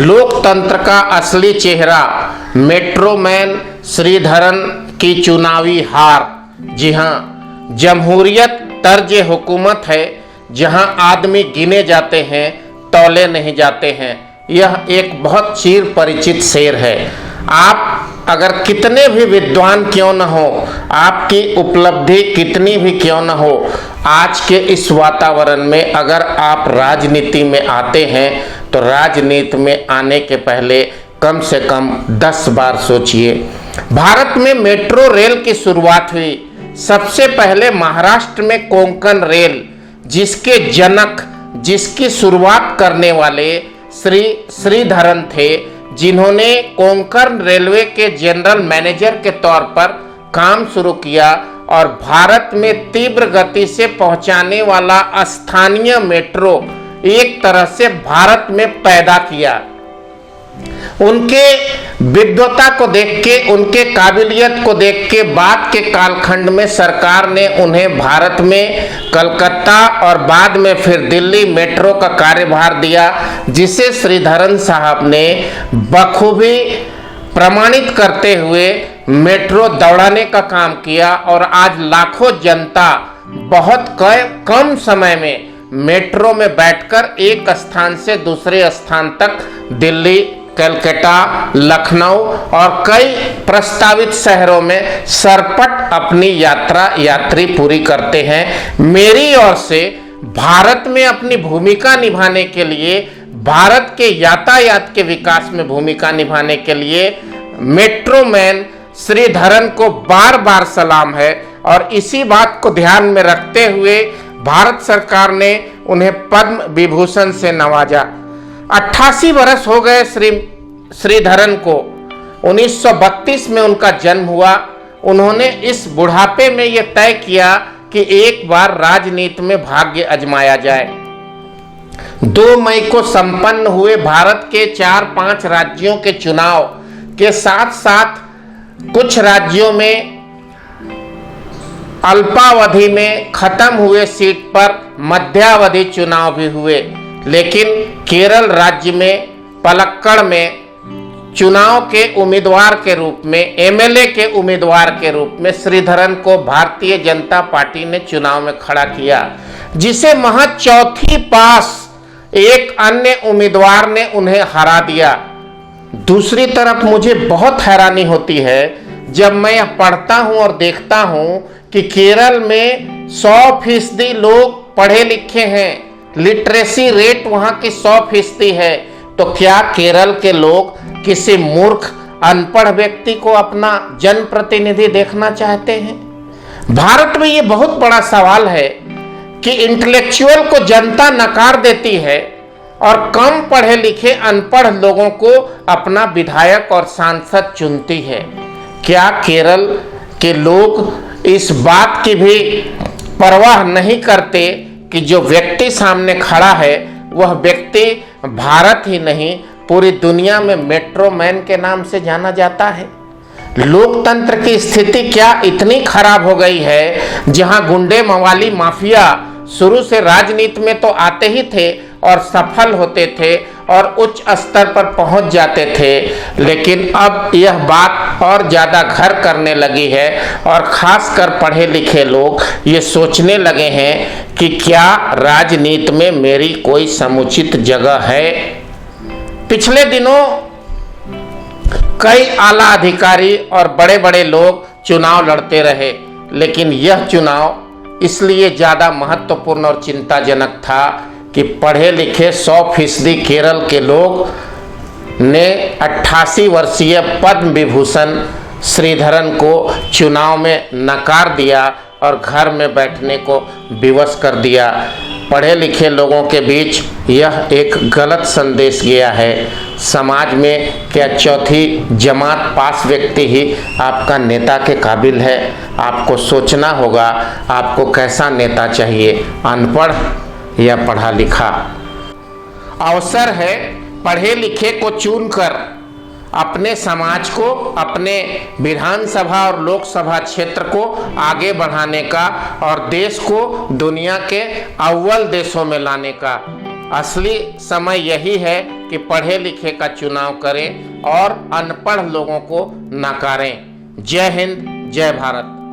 लोकतंत्र का असली चेहरा मेट्रो मैन श्रीधरन की चुनावी हार। जी हाँ, जमहूरियत तर्ज हुकूमत है जहां आदमी गिने जाते हैं, तौले नहीं जाते हैं। यह एक बहुत चिर परिचित शेर है। आप अगर कितने भी विद्वान क्यों न हो, आपकी उपलब्धि कितनी भी क्यों न हो, आज के इस वातावरण में अगर आप राजनीति में आते हैं तो राजनीति में आने के पहले कम से कम 10 बार सोचिए। भारत में मेट्रो रेल की शुरुआत हुई सबसे पहले महाराष्ट्र में कोंकण रेल, जिसके जनक, जिसकी शुरुआत करने वाले श्रीधरन थे, जिन्होंने कोंकण रेलवे के जनरल मैनेजर के तौर पर काम शुरू किया और भारत में तीव्र गति से पहुंचाने वाला स्थानीय मेट्रो एक तरह से भारत में पैदा किया। उनके विद्वता को देख के, उनके काबिलियत को देख के बाद के कालखंड में सरकार ने उन्हें भारत में कलकत्ता और बाद में फिर दिल्ली मेट्रो का कार्यभार दिया, जिसे श्रीधरन साहब ने बखूबी प्रमाणित करते हुए मेट्रो दौड़ाने का काम किया और आज लाखों जनता बहुत कम समय में मेट्रो में बैठकर एक स्थान से दूसरे स्थान तक दिल्ली, कलकत्ता, लखनऊ और कई प्रस्तावित शहरों में सरपट अपनी यात्री पूरी करते हैं। मेरी ओर से भारत में अपनी भूमिका निभाने के लिए, भारत के यातायात के विकास में भूमिका निभाने के लिए मेट्रो मैन श्रीधरन को बार बार सलाम है। और इसी बात को ध्यान में रखते हुए भारत सरकार ने उन्हें पद्म विभूषण से नवाजा। 88 वर्ष हो गए श्रीधरन को। 1932 में उनका जन्म हुआ। उन्होंने इस बुढ़ापे में यह तय किया कि एक बार राजनीति में भाग्य आजमाया जाए। 2 मई को संपन्न हुए भारत के 4-5 राज्यों के चुनाव के साथ साथ कुछ राज्यों में अल्पावधि में खत्म हुए सीट पर मध्यावधि चुनाव भी हुए, लेकिन केरल राज्य में पलक्कड़ में चुनाव के उम्मीदवार के रूप में, एमएलए के उम्मीदवार के रूप में श्रीधरन को भारतीय जनता पार्टी ने चुनाव में खड़ा किया, जिसे महज चौथी पास एक अन्य उम्मीदवार ने उन्हें हरा दिया। दूसरी तरफ मुझे बहुत हैरानी होती है जब मैं यह पढ़ता हूं और देखता हूं कि केरल में 100% लोग पढ़े लिखे हैं, लिटरेसी रेट वहां की 100% है। तो क्या केरल के लोग किसी मूर्ख अनपढ़ व्यक्ति को अपना जनप्रतिनिधि देखना चाहते हैं? भारत में ये बहुत बड़ा सवाल है कि इंटेलेक्चुअल को जनता नकार देती है और कम पढ़े लिखे अनपढ़ लोगों को अपना विधायक और सांसद चुनती है। क्या केरल के लोग इस बात की भी परवाह नहीं करते कि जो व्यक्ति सामने खड़ा है वह व्यक्ति भारत ही नहीं पूरी दुनिया में मेट्रो मैन के नाम से जाना जाता है? लोकतंत्र की स्थिति क्या इतनी खराब हो गई है जहां गुंडे मवाली माफिया शुरू से राजनीति में तो आते ही थे और सफल होते थे और उच्च स्तर पर पहुंच जाते थे, लेकिन अब यह बात और ज़्यादा घर करने लगी है और खासकर पढ़े लिखे लोग ये सोचने लगे हैं कि क्या राजनीति में मेरी कोई समुचित जगह है। पिछले दिनों कई आला अधिकारी और बड़े बड़े लोग चुनाव लड़ते रहे, लेकिन यह चुनाव इसलिए ज़्यादा महत्वपूर्ण और चिंताजनक था कि पढ़े लिखे 100% केरल के लोग ने 88 वर्षीय पद्म विभूषण श्रीधरन को चुनाव में नकार दिया और घर में बैठने को विवश कर दिया। पढ़े लिखे लोगों के बीच यह एक गलत संदेश गया है समाज में। क्या चौथी जमात पास व्यक्ति ही आपका नेता के काबिल है? आपको सोचना होगा आपको कैसा नेता चाहिए, अनपढ़ या पढ़ा लिखा। अवसर है पढ़े लिखे को चुनकर अपने समाज को, अपने विधानसभा और लोकसभा क्षेत्र को आगे बढ़ाने का और देश को दुनिया के अव्वल देशों में लाने का। असली समय यही है कि पढ़े लिखे का चुनाव करें और अनपढ़ लोगों को नकारें। जय हिंद, जय भारत।